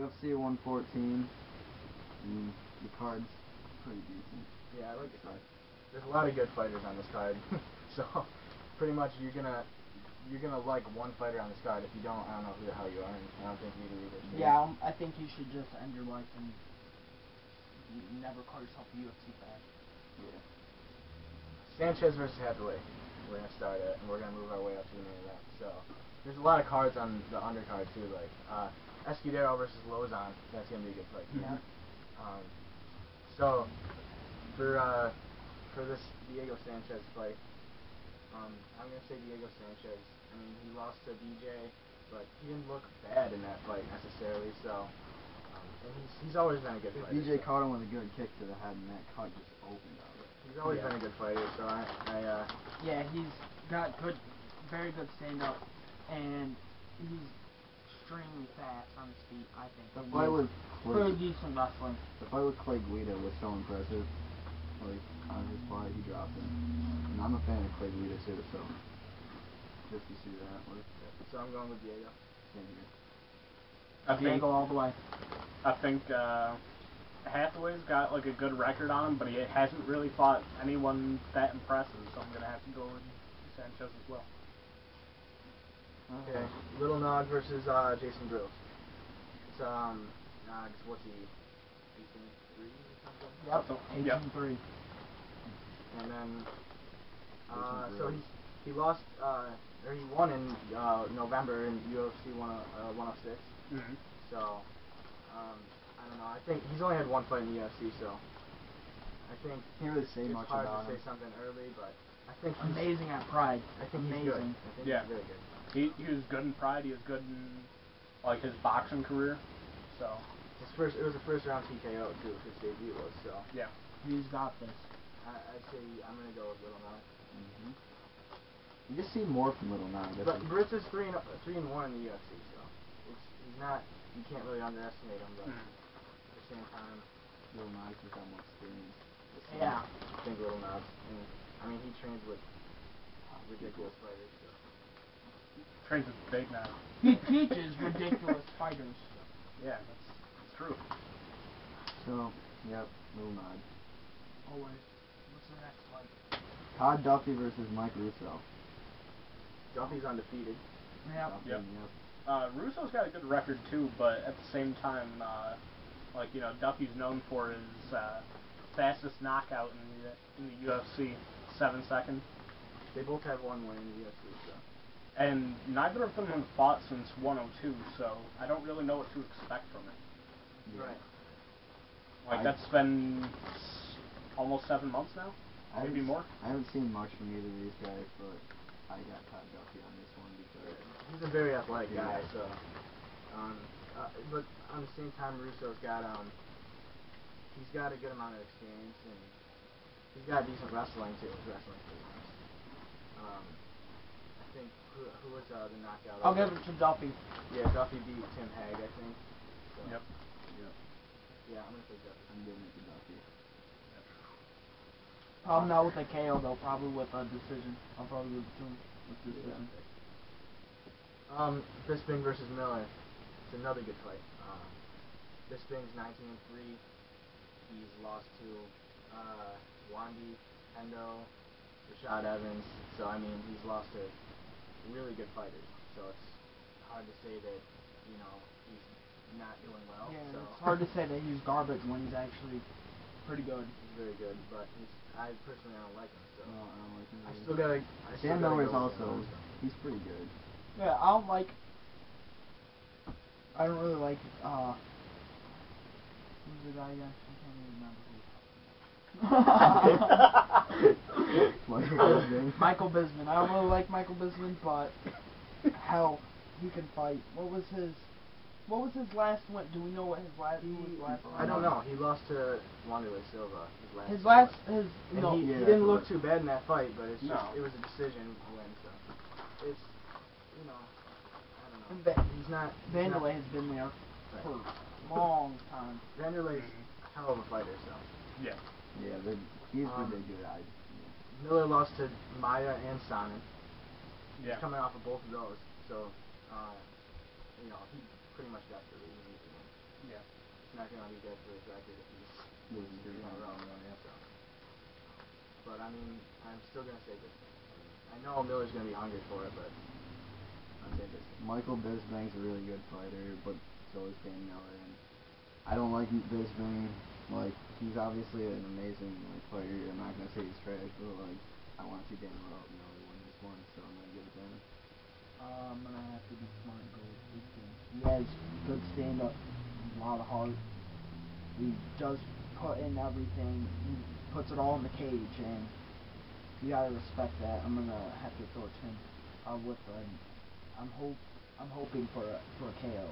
UFC 114. The card's pretty decent. Yeah, I like the card. There's a lot of good fighters on this card, so pretty much you're gonna like one fighter on this card. If you don't, I don't know who the hell you are, and I don't think you do either. So yeah, I think you should just end your life and never call yourself a UFC fan. Yeah. Sanchez versus Hathaway. We're gonna start it, and we're gonna move our way up to the main event. So there's a lot of cards on the undercard too, like Escudero versus Lozon. That's gonna be a good fight. Yeah. So for this Diego Sanchez fight, I'm gonna say Diego Sanchez. I mean, he lost to BJ, but he didn't look bad in that fight necessarily. So, and he's always been a good fighter. BJ caught him with a good kick to the head, and that cut just opened up. He's always been a good fighter. So yeah, he's got very good stand up, and he's extremely fast on his feet. I think. The fight with pretty decent wrestling. The fight with Clay Guida was so impressive. Like on his fight, he dropped him. And I'm a fan of Clay Guida too, so just to see that. So I'm going with Diego. Same here. Diego all the way. I think Hathaway's got like a good record on him, but he hasn't really fought anyone that impressive, so I'm gonna have to go with Sanchez as well. Okay, Little Nog versus Jason Grills. It's what's he? 18-3 or something. Yep, 18-3. And then so he lost or he won in November in UFC 106. Mm-hmm. So I don't know. I think he's only had one fight in the UFC, so I think Can't really say it's much hard about to say him. something early, but I think he's Amazing at Pride. I think amazing. he's good. I think Yeah. he's really good. He was good in Pride. He was good in like his boxing career. So It was a first round TKO too. His debut was so. yeah. He's got this. I'd say I'm gonna go with Little Nog. You just see more from Little Nog. But Brits is 3-1 in the UFC, so he's not. You can't really underestimate him, but at the same time, Little Nog's just got more experience. Yeah. I think Little Nog. I mean, he trains with ridiculous fighters. So. Trains with big now. He teaches ridiculous fighters. Yeah, that's true. So, yep, Little Nog. Always. What's the next fight? Todd Duffy versus Mike Russo. Duffy's undefeated. Yep. Yep. Russo's got a good record too, but at the same time, like Duffy's known for his fastest knockout in the UFC, 7 seconds. They both have one win in the UFC, so. And neither of them have fought since 102, so I don't really know what to expect from it. Yeah. Right. Like that's been almost 7 months now, maybe more. I haven't seen much from either of these guys, but I got Todd Duffy on this one because He's a very athletic guy, so. But on the same time, Russo's got he's got a good amount of experience and he's got decent wrestling too. His wrestling's pretty nice. I think who was the knockout? I'll give it to Duffy. Yeah, Duffy beat Tim Hague, I think. So. Yep. Yeah, I'm gonna take Duffy. I'm giving it to Duffy. Probably not with a KO though. Probably with a decision. I'll probably give it to him with decision. Bisping versus Miller. It's another good fight. Bisping's 19-3. He's lost to Wandy, Hendo, Rashad Evans. So I mean, he's lost to really good fighters. So it's hard to say that he's not doing well. Yeah, so. it's hard to say that he's garbage when he's actually pretty good. He's very good, but I personally don't like him. So No, I don't like him. I still gotta. Sam Miller's also. He's pretty good. Yeah, I don't really like who's the guy again? I can't even remember. Michael Bisping. I don't really like Michael Bisping, but hell, he can fight. What was his last win? Do we know what his last was? I don't know. He lost to Wanderlei Silva. He didn't look too bad in that fight, but it was a decision win. So it's I don't know. He's not. Wanderlei has been there for a long time. Wanderlei's a hell of a fighter, so. Yeah. Yeah, he's really good. Miller lost to Maya and Sonnen. Yeah. He's coming off of both of those, so he pretty much got the lead. Yeah. It's not going to be good for his record if he's Losing 3 in a row. yeah. So. But I mean, I'm still going to say Bisping. I know Miller's going to be hungry for it, but I'm saying Bisping. Michael Bisping's a really good fighter, but so is Dan Miller. And I don't like Bisping. Like, he's obviously an amazing fighter. I'm not gonna say he's trash, but I want to see Dan Miller win this one, so I'm gonna give it to him. I'm gonna have to be smart and go with Bisping. He has good stand-up, a lot of heart. He does put in everything. He puts it all in the cage, and you gotta respect that. I'm gonna have to throw it to him. I'm hoping for a KO.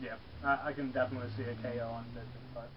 Yeah, I can definitely see a KO on Bisping, but